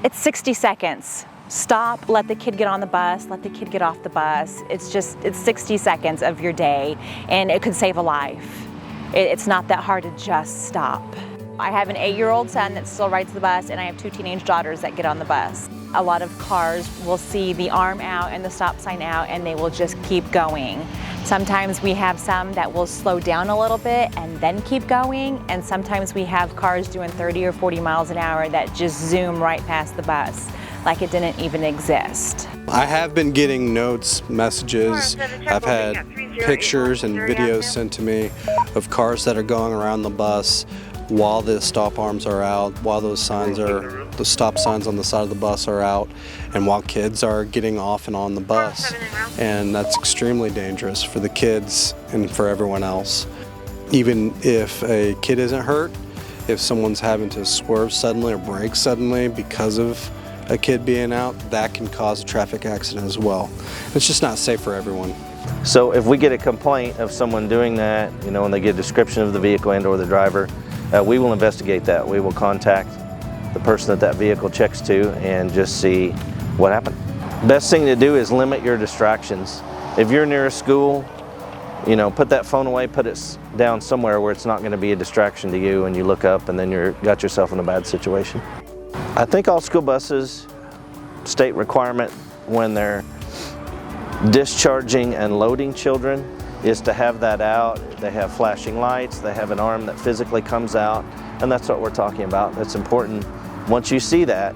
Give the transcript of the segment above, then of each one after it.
It's 60 seconds. Stop, let the kid get on the bus, let the kid get off the bus. It's 60 seconds of your day, and it could save a life. It's not that hard to just stop. I have an 8-year-old son that still rides the bus, and I have 2 teenage daughters that get on the bus. A lot of cars will see the arm out and the stop sign out, and they will just keep going. Sometimes we have some that will slow down a little bit and then keep going, and sometimes we have cars doing 30 or 40 miles an hour that just zoom right past the bus, like it didn't even exist. I have been getting notes, messages, I've had pictures and videos sent to me of cars that are going around the bus while the stop arms are out, while the stop signs on the side of the bus are out, and while kids are getting off and on the bus. And that's extremely dangerous for the kids and for everyone else. Even if a kid isn't hurt, if someone's having to swerve suddenly or brake suddenly because of a kid being out, that can cause a traffic accident as well. It's just not safe for everyone. So if we get a complaint of someone doing that, and they get a description of the vehicle and or the driver, we will investigate that. We will contact the person that vehicle checks to and just see what happened. Best thing to do is limit your distractions. If you're near a school, put that phone away, put it down somewhere where it's not going to be a distraction to you, and you look up and then you got yourself in a bad situation. I think all school buses, state requirement when they're discharging and loading children is to have that out. They have flashing lights, they have an arm that physically comes out, and that's what we're talking about. That's important. Once you see that,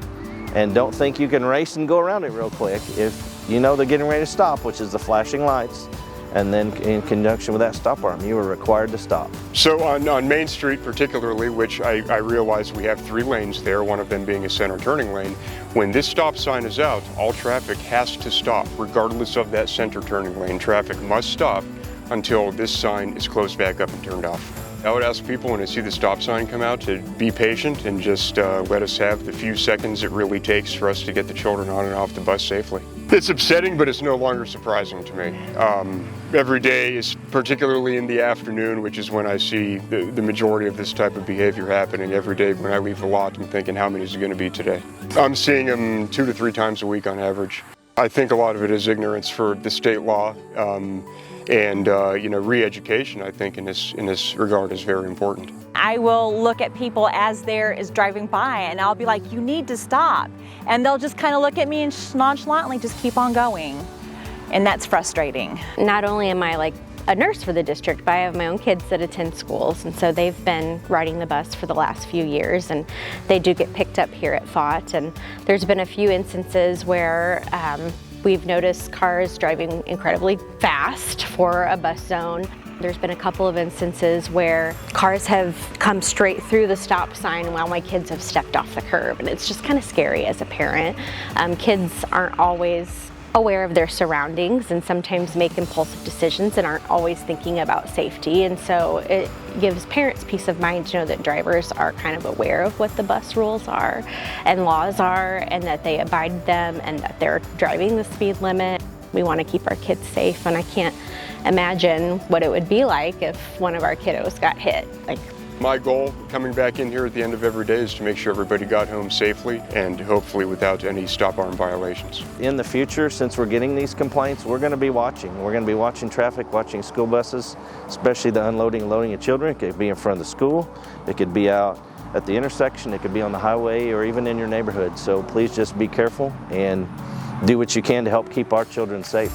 and don't think you can race and go around it real quick. If you know they're getting ready to stop, which is the flashing lights, and then in conjunction with that stop arm, you are required to stop. So on Main Street particularly, which I realize we have 3 lanes there, one of them being a center turning lane, when this stop sign is out, all traffic has to stop, regardless of that center turning lane. Traffic must stop until this sign is closed back up and turned off. I would ask people when they see the stop sign come out to be patient and just let us have the few seconds it really takes for us to get the children on and off the bus safely. It's upsetting, but it's no longer surprising to me. Every day, is particularly in the afternoon, which is when I see the majority of this type of behavior happening. Every day when I leave the lot, I'm thinking, how many is it going to be today? I'm seeing them 2 to 3 times a week on average. I think a lot of it is ignorance for the state law. And re-education, I think, in this regard is very important. I will look at people as they're driving by, and I'll be like, you need to stop. And they'll just kind of look at me and nonchalantly just keep on going. And that's frustrating. Not only am I a nurse for the district, but I have my own kids that attend schools, and so they've been riding the bus for the last few years, and they do get picked up here at Fott. And there's been a few instances where we've noticed cars driving incredibly fast for a bus zone. There's been a couple of instances where cars have come straight through the stop sign while my kids have stepped off the curb, and it's just kind of scary as a parent. Kids aren't always aware of their surroundings and sometimes make impulsive decisions and aren't always thinking about safety, and so it gives parents peace of mind to know that drivers are kind of aware of what the bus rules are and laws are, and that they abide them, and that they're driving the speed limit. We want to keep our kids safe, and I can't imagine what it would be like if one of our kiddos got hit. My goal coming back in here at the end of every day is to make sure everybody got home safely and hopefully without any stop arm violations. In the future, since we're getting these complaints, we're going to be watching. We're going to be watching traffic, watching school buses, especially the unloading and loading of children. It could be in front of the school, it could be out at the intersection, it could be on the highway, or even in your neighborhood. So please just be careful and do what you can to help keep our children safe.